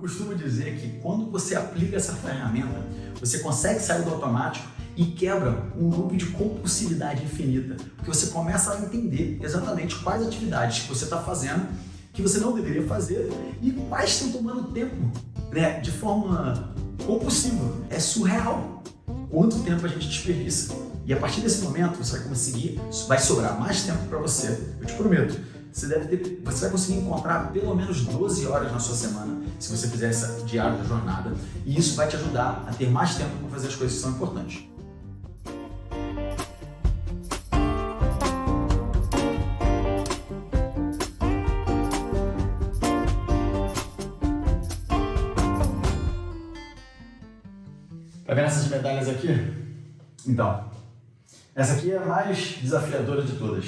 costumo dizer que quando você aplica essa ferramenta, você consegue sair do automático e quebra um loop de compulsividade infinita, porque você começa a entender exatamente quais atividades que você está fazendo que você não deveria fazer e quais estão tomando tempo, né, de forma compulsiva. É surreal quanto tempo a gente desperdiça. E a partir desse momento você vai conseguir, vai sobrar mais tempo para você, eu te prometo. Você vai conseguir encontrar pelo menos 12 horas na sua semana, se você fizer essa diária da jornada, e isso vai te ajudar a ter mais tempo para fazer as coisas que são importantes. Tá vendo essas medalhas aqui? Então, essa aqui é a mais desafiadora de todas.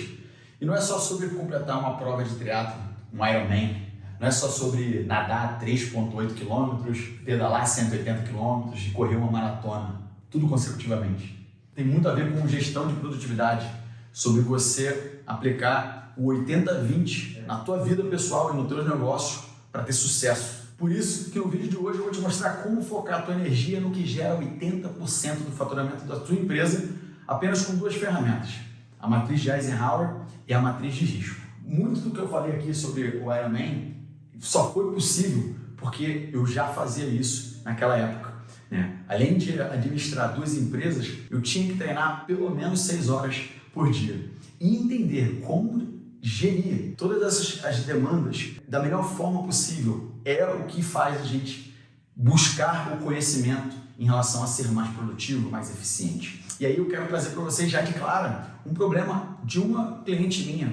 E não é só sobre completar uma prova de triatlo, um Ironman, não é só sobre nadar 3,8 km, pedalar 180 km e correr uma maratona, tudo consecutivamente. Tem muito a ver com gestão de produtividade, sobre você aplicar o 80-20 na tua vida pessoal e no teu negócio para ter sucesso. Por isso que no vídeo de hoje eu vou te mostrar como focar a tua energia no que gera 80% do faturamento da tua empresa apenas com duas ferramentas, a matriz de Eisenhower e a matriz de risco. Muito do que eu falei aqui sobre o Ironman só foi possível porque eu já fazia isso naquela época, né? Além de administrar duas empresas, eu tinha que treinar pelo menos 6 horas por dia e entender como gerir todas as demandas da melhor forma possível é o que faz a gente buscar o conhecimento em relação a ser mais produtivo, mais eficiente. E aí eu quero trazer para vocês já de cara um problema de uma cliente minha,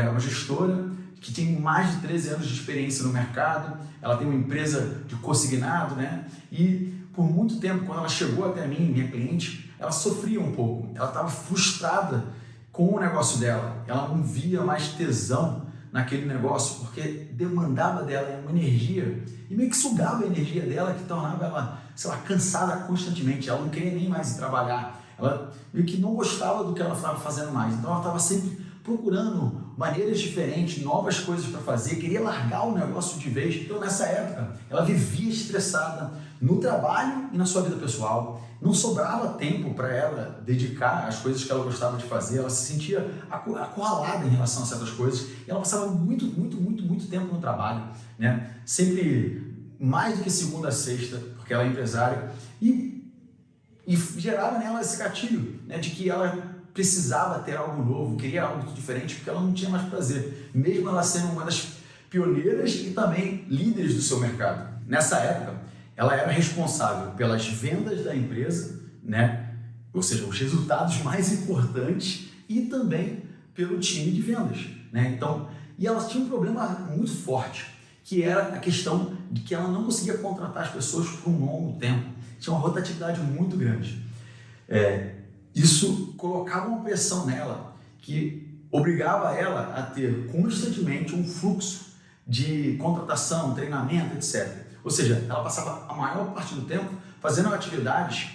uma gestora que tem mais de 13 anos de experiência no mercado, ela tem uma empresa de consignado, né? E por muito tempo, quando ela chegou até mim, minha cliente, ela sofria um pouco, ela estava frustrada com o negócio dela, ela não via mais tesão naquele negócio porque demandava dela uma energia e meio que sugava a energia dela, que tornava ela, sei lá, cansada constantemente, ela não queria nem mais ir trabalhar, ela meio que não gostava do que ela estava fazendo mais, então ela estava sempre procurando maneiras diferentes, novas coisas para fazer, queria largar o negócio de vez. Então nessa época ela vivia estressada no trabalho e na sua vida pessoal, não sobrava tempo para ela dedicar às coisas que ela gostava de fazer, ela se sentia acurralada em relação a certas coisas e ela passava muito tempo no trabalho, né? Sempre mais do que segunda a sexta, porque ela é empresária, e gerava nela esse gatilho, né, de que ela precisava ter algo novo, queria algo diferente, porque ela não tinha mais prazer, mesmo ela sendo uma das pioneiras e também líderes do seu mercado. Nessa época, ela era responsável pelas vendas da empresa, né? Ou seja, os resultados mais importantes e também pelo time de vendas, né? Então, e ela tinha um problema muito forte, que era a questão de que ela não conseguia contratar as pessoas por um longo tempo. Tinha uma rotatividade muito grande. Isso colocava uma pressão nela que obrigava ela a ter constantemente um fluxo de contratação, treinamento, etc. Ou seja, ela passava a maior parte do tempo fazendo atividades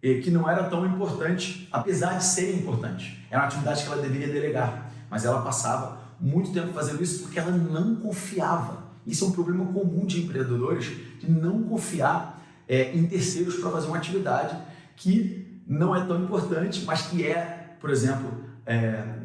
que não era tão importante, apesar de serem importantes. Era uma atividade que ela deveria delegar, mas ela passava muito tempo fazendo isso porque ela não confiava. Isso é um problema comum de empreendedores, de não confiar em terceiros para fazer uma atividade que não é tão importante, mas que por exemplo,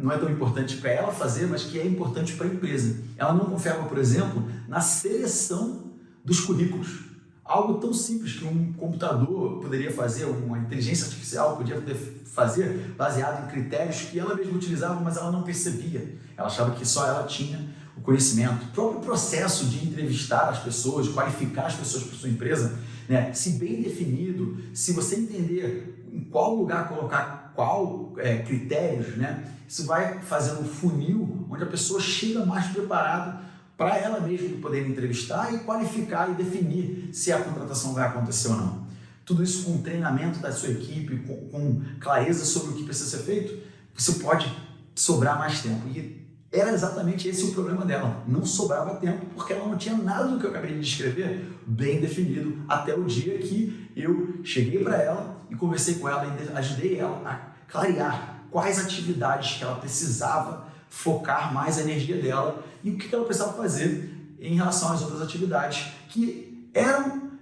não é tão importante para ela fazer, mas que é importante para a empresa. Ela não confiava, por exemplo, na seleção dos currículos. Algo tão simples que um computador poderia fazer, uma inteligência artificial podia fazer, baseado em critérios que ela mesma utilizava, mas ela não percebia. Ela achava que só ela tinha o conhecimento. O próprio processo de entrevistar as pessoas, qualificar as pessoas para sua empresa, né, se bem definido, se você entender em qual lugar colocar qual critérios, né, isso vai fazer um funil onde a pessoa chega mais preparada para ela mesma poder entrevistar e qualificar e definir se a contratação vai acontecer ou não. Tudo isso com treinamento da sua equipe, com clareza sobre o que precisa ser feito, você pode sobrar mais tempo. E era exatamente esse o problema dela. Não sobrava tempo porque ela não tinha nada do que eu acabei de descrever bem definido, até o dia que eu cheguei para ela e conversei com ela e ajudei ela a clarear quais atividades que ela precisava focar mais a energia dela e o que ela precisava fazer em relação às outras atividades que eram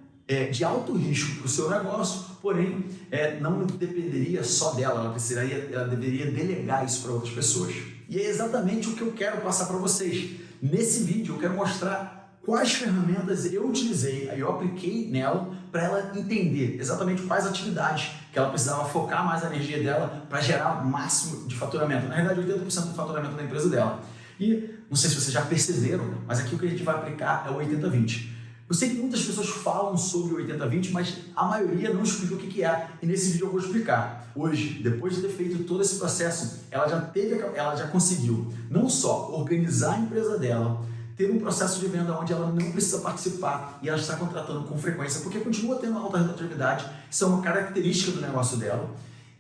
de alto risco para o seu negócio, porém não dependeria só dela, ela deveria delegar isso para outras pessoas. E é exatamente o que eu quero passar para vocês. Nesse vídeo eu quero mostrar quais ferramentas eu utilizei, aí eu apliquei nela para ela entender exatamente quais atividades que ela precisava focar mais a energia dela para gerar o máximo de faturamento. Na realidade, 80% do faturamento da empresa dela. E não sei se vocês já perceberam, mas aqui o que a gente vai aplicar é o 80-20. Eu sei que muitas pessoas falam sobre o 80-20, mas a maioria não explica o que é. E nesse vídeo eu vou explicar. Hoje, depois de ter feito todo esse processo, ela já conseguiu não só organizar a empresa dela, ter um processo de venda onde ela não precisa participar e ela está contratando com frequência, porque continua tendo alta rentabilidade, isso é uma característica do negócio dela.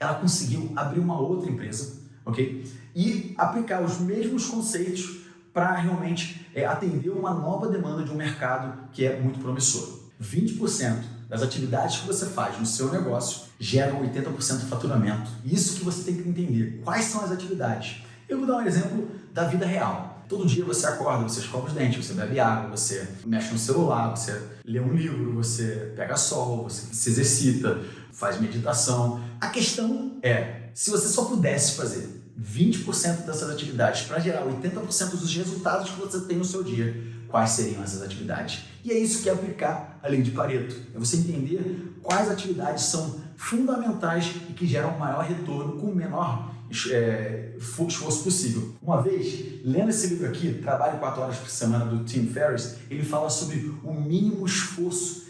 Ela conseguiu abrir uma outra empresa, ok? E aplicar os mesmos conceitos para realmente atender uma nova demanda de um mercado que é muito promissor. 20% das atividades que você faz no seu negócio geram 80% do faturamento. Isso que você tem que entender. Quais são as atividades? Eu vou dar um exemplo da vida real. Todo dia você acorda, você escova os dentes, você bebe água, você mexe no celular, você lê um livro, você pega sol, você se exercita, faz meditação. A questão é, se você só pudesse fazer 20% dessas atividades para gerar 80% dos resultados que você tem no seu dia, quais seriam essas atividades? E é isso que é aplicar a lei de Pareto. É você entender quais atividades são fundamentais e que geram maior retorno com o menor esforço possível. Uma vez, lendo esse livro aqui, Trabalho 4 Horas por Semana, do Tim Ferriss, ele fala sobre o mínimo esforço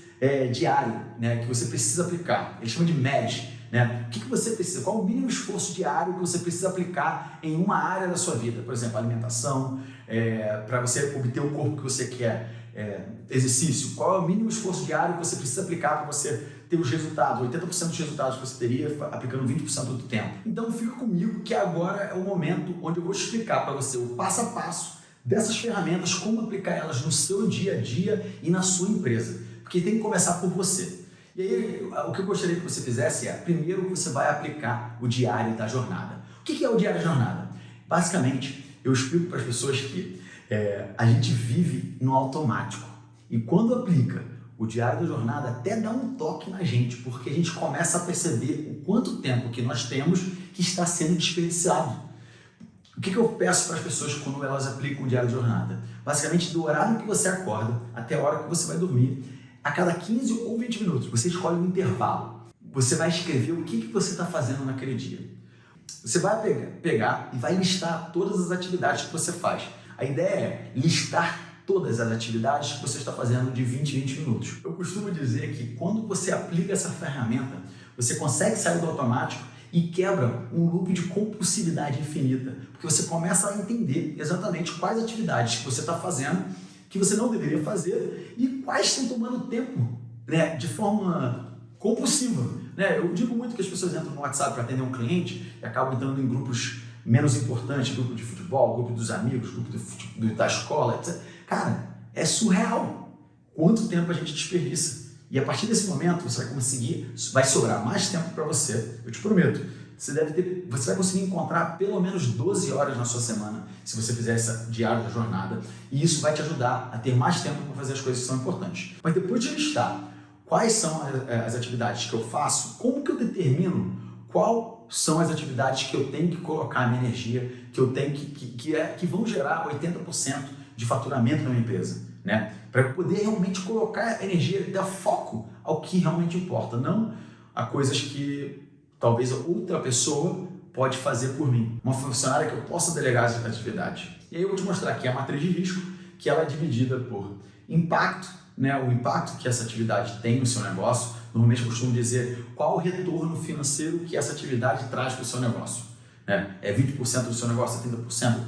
diário, né, que você precisa aplicar. Ele chama de MED. Né? O que você precisa? Qual o mínimo esforço diário que você precisa aplicar em uma área da sua vida? Por exemplo, alimentação, para você obter o corpo que você quer, exercício. Qual é o mínimo esforço diário que você precisa aplicar para você ter os resultados? 80% dos resultados que você teria aplicando 20% do tempo. Então fica comigo que agora é o momento onde eu vou explicar para você o passo a passo dessas ferramentas, como aplicar elas no seu dia a dia e na sua empresa. Porque tem que começar por você. E aí, o que eu gostaria que você fizesse primeiro você vai aplicar o diário da jornada. O que é o diário da jornada? Basicamente, eu explico para as pessoas que a gente vive no automático. E quando aplica o diário da jornada, até dá um toque na gente, porque a gente começa a perceber o quanto tempo que nós temos que está sendo desperdiçado. O que eu peço para as pessoas quando elas aplicam o diário de jornada? Basicamente, do horário que você acorda até a hora que você vai dormir, a cada 15 ou 20 minutos, você escolhe um intervalo. Você vai escrever o que você está fazendo naquele dia. Você vai pegar e vai listar todas as atividades que você faz. A ideia é listar todas as atividades que você está fazendo de 20 em 20 minutos. Eu costumo dizer que quando você aplica essa ferramenta, você consegue sair do automático e quebra um loop de compulsividade infinita. Porque você começa a entender exatamente quais atividades que você está fazendo que você não deveria fazer e quais estão tomando tempo, né, de forma compulsiva. Né? Eu digo muito que as pessoas entram no WhatsApp para atender um cliente e acabam entrando em grupos menos importantes, grupo de futebol, grupo dos amigos, grupo da escola, etc. Cara, é surreal quanto tempo a gente desperdiça. E a partir desse momento você vai conseguir, vai sobrar mais tempo para você, eu te prometo. Você vai conseguir encontrar pelo menos 12 horas na sua semana se você fizer essa diário da jornada, e isso vai te ajudar a ter mais tempo para fazer as coisas que são importantes. Mas depois de listar quais são as atividades que eu faço, como que eu determino quais são as atividades que eu tenho que colocar a minha energia, que eu tenho que vão gerar 80% de faturamento na minha empresa, né? Para poder realmente colocar energia, dar foco ao que realmente importa, não a coisas que talvez outra pessoa pode fazer por mim. Uma funcionária que eu possa delegar essa atividade. E aí eu vou te mostrar aqui a matriz de risco, que ela é dividida por impacto, né? O impacto que essa atividade tem no seu negócio. Normalmente eu costumo dizer qual o retorno financeiro que essa atividade traz para o seu negócio. Né? É 20% do seu negócio, é 30%?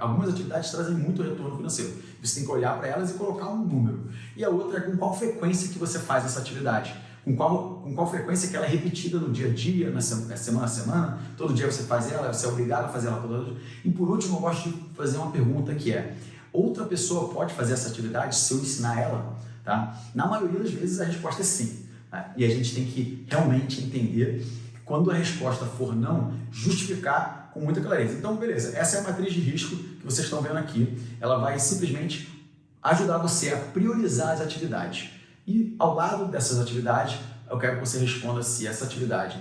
Algumas atividades trazem muito retorno financeiro. Você tem que olhar para elas e colocar um número. E a outra é com qual frequência que você faz essa atividade. Com qual frequência que ela é repetida no dia a dia, semana a semana, todo dia você faz ela, você é obrigado a fazer ela toda dia. E por último, eu gosto de fazer uma pergunta que é: outra pessoa pode fazer essa atividade se eu ensinar ela? Tá? Na maioria das vezes a resposta é sim. Tá? E a gente tem que realmente entender, quando a resposta for não, justificar com muita clareza. Então, beleza, essa é a matriz de risco que vocês estão vendo aqui. Ela vai simplesmente ajudar você a priorizar as atividades. E ao lado dessas atividades, eu quero que você responda se essa atividade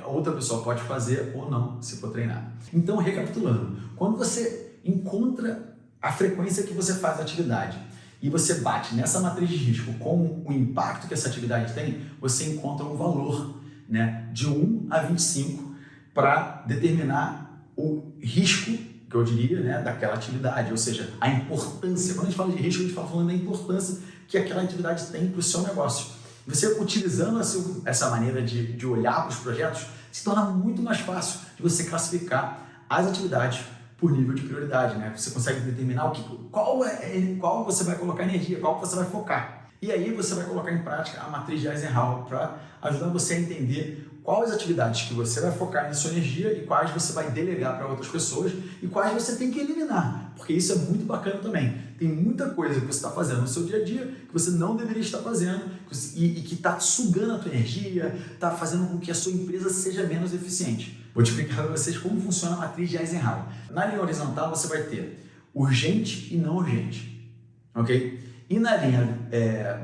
outra pessoa pode fazer ou não, se for treinada. Então, recapitulando, quando você encontra a frequência que você faz a atividade e você bate nessa matriz de risco com o impacto que essa atividade tem, você encontra um valor, né, de 1 a 25 para determinar o risco, que eu diria, né, daquela atividade, ou seja, a importância. Quando a gente fala de risco, a gente está falando da importância que aquela atividade tem para o seu negócio. Você utilizando essa maneira de olhar para os projetos, se torna muito mais fácil de você classificar as atividades por nível de prioridade, né? Você consegue determinar qual você vai colocar energia, qual você vai focar. E aí você vai colocar em prática a matriz de Eisenhower para ajudar você a entender quais atividades que você vai focar em sua energia e quais você vai delegar para outras pessoas e quais você tem que eliminar, porque isso é muito bacana também. Tem muita coisa que você está fazendo no seu dia a dia que você não deveria estar fazendo e que está sugando a tua energia, está fazendo com que a sua empresa seja menos eficiente. Vou te explicar para vocês como funciona a matriz de Eisenhower. Na linha horizontal você vai ter urgente e não urgente, ok? E na linha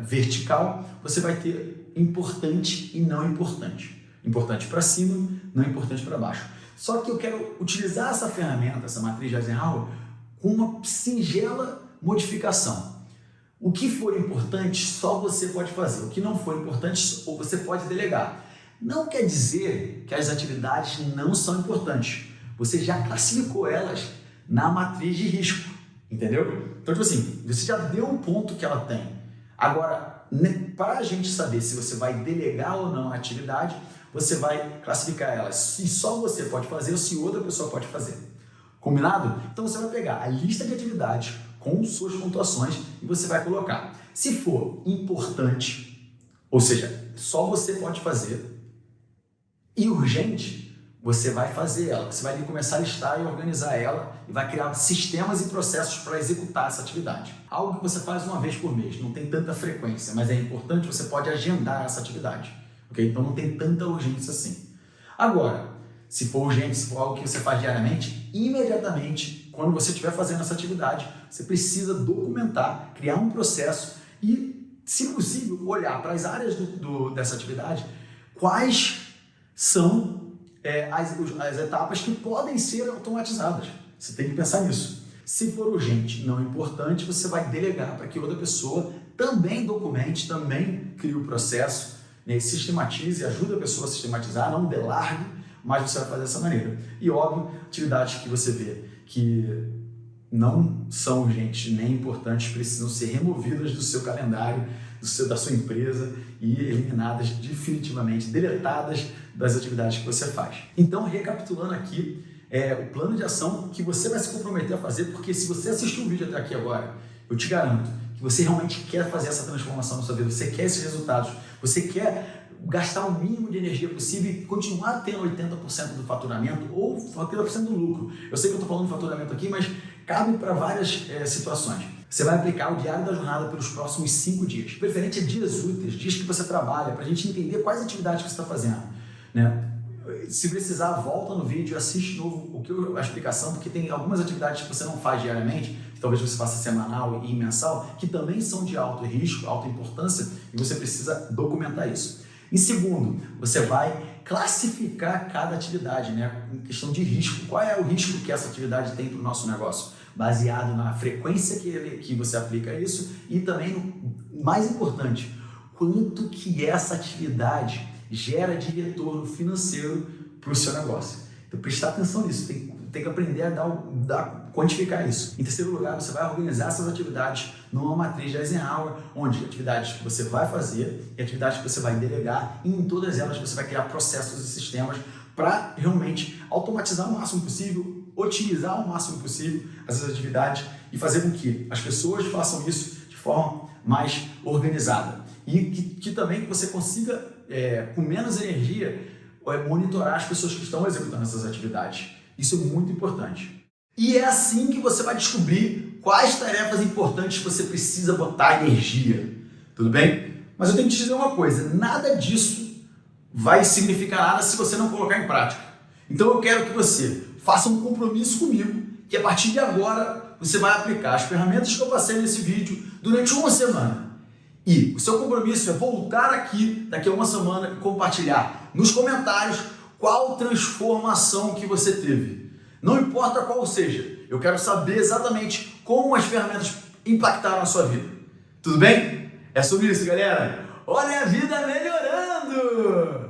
vertical você vai ter importante e não importante. Importante para cima, não importante para baixo. Só que eu quero utilizar essa ferramenta, essa matriz de Eisenhower, com uma singela modificação. O que for importante, só você pode fazer. O que não for importante, ou você pode delegar. Não quer dizer que as atividades não são importantes. Você já classificou elas na matriz de risco, entendeu? Então, tipo assim, você já deu o ponto que ela tem. Agora, para a gente saber se você vai delegar ou não a atividade, você vai classificar elas se só você pode fazer ou se outra pessoa pode fazer. Combinado? Então você vai pegar a lista de atividades com suas pontuações e você vai colocar. Se for importante, ou seja, só você pode fazer, e urgente, você vai fazer ela. Você vai começar a listar e organizar ela e vai criar sistemas e processos para executar essa atividade. Algo que você faz uma vez por mês, não tem tanta frequência, mas é importante, você pode agendar essa atividade. Okay? Então não tem tanta urgência assim. Agora, se for urgente, se for algo que você faz diariamente, imediatamente, quando você estiver fazendo essa atividade, você precisa documentar, criar um processo e, se possível, olhar para as áreas dessa atividade, quais são as etapas que podem ser automatizadas. Você tem que pensar nisso. Se for urgente, não importante, você vai delegar para que outra pessoa também documente, também crie o processo, né, sistematize, ajude a pessoa a sistematizar, não delargue, mas você vai fazer dessa maneira. E óbvio, atividades que você vê que não são urgentes nem importantes precisam ser removidas do seu calendário, da sua empresa e eliminadas definitivamente, deletadas das atividades que você faz. Então, recapitulando aqui, o plano de ação que você vai se comprometer a fazer, porque se você assistiu o vídeo até aqui agora, eu te garanto que você realmente quer fazer essa transformação na sua vida, você quer esses resultados, você quer gastar o mínimo de energia possível e continuar tendo 80% do faturamento ou 80% do lucro. Eu sei que eu estou falando de faturamento aqui, mas cabe para várias situações. Você vai aplicar o Diário da Jornada pelos próximos 5 dias. Preferente é dias úteis, dias que você trabalha, para a gente entender quais atividades que você está fazendo, né? Se precisar, volta no vídeo, assiste de novo a explicação, porque tem algumas atividades que você não faz diariamente, que talvez você faça semanal e mensal, que também são de alto risco, alta importância, e você precisa documentar isso. Em segundo, você vai classificar cada atividade, né, em questão de risco. Qual é o risco que essa atividade tem para o nosso negócio? Baseado na frequência que você aplica isso e também, no mais importante, quanto que essa atividade gera de retorno financeiro para o seu negócio. Então, prestar atenção nisso, tem que aprender a quantificar isso. Em terceiro lugar, você vai organizar essas atividades numa matriz de Eisenhower, onde atividades que você vai fazer e atividades que você vai delegar, e em todas elas você vai criar processos e sistemas para realmente automatizar o máximo possível, otimizar o máximo possível essas atividades e fazer com que as pessoas façam isso de forma mais organizada. E que também você consiga, com menos energia, monitorar as pessoas que estão executando essas atividades. Isso é muito importante. E é assim que você vai descobrir quais tarefas importantes você precisa botar energia. Tudo bem? Mas eu tenho que te dizer uma coisa, nada disso vai significar nada se você não colocar em prática. Então eu quero que você faça um compromisso comigo, que a partir de agora você vai aplicar as ferramentas que eu passei nesse vídeo durante uma semana. E o seu compromisso é voltar aqui daqui a uma semana e compartilhar nos comentários qual transformação que você teve. Não importa qual seja, eu quero saber exatamente como as ferramentas impactaram a sua vida. Tudo bem? É sobre isso, galera. Olha a vida melhorando!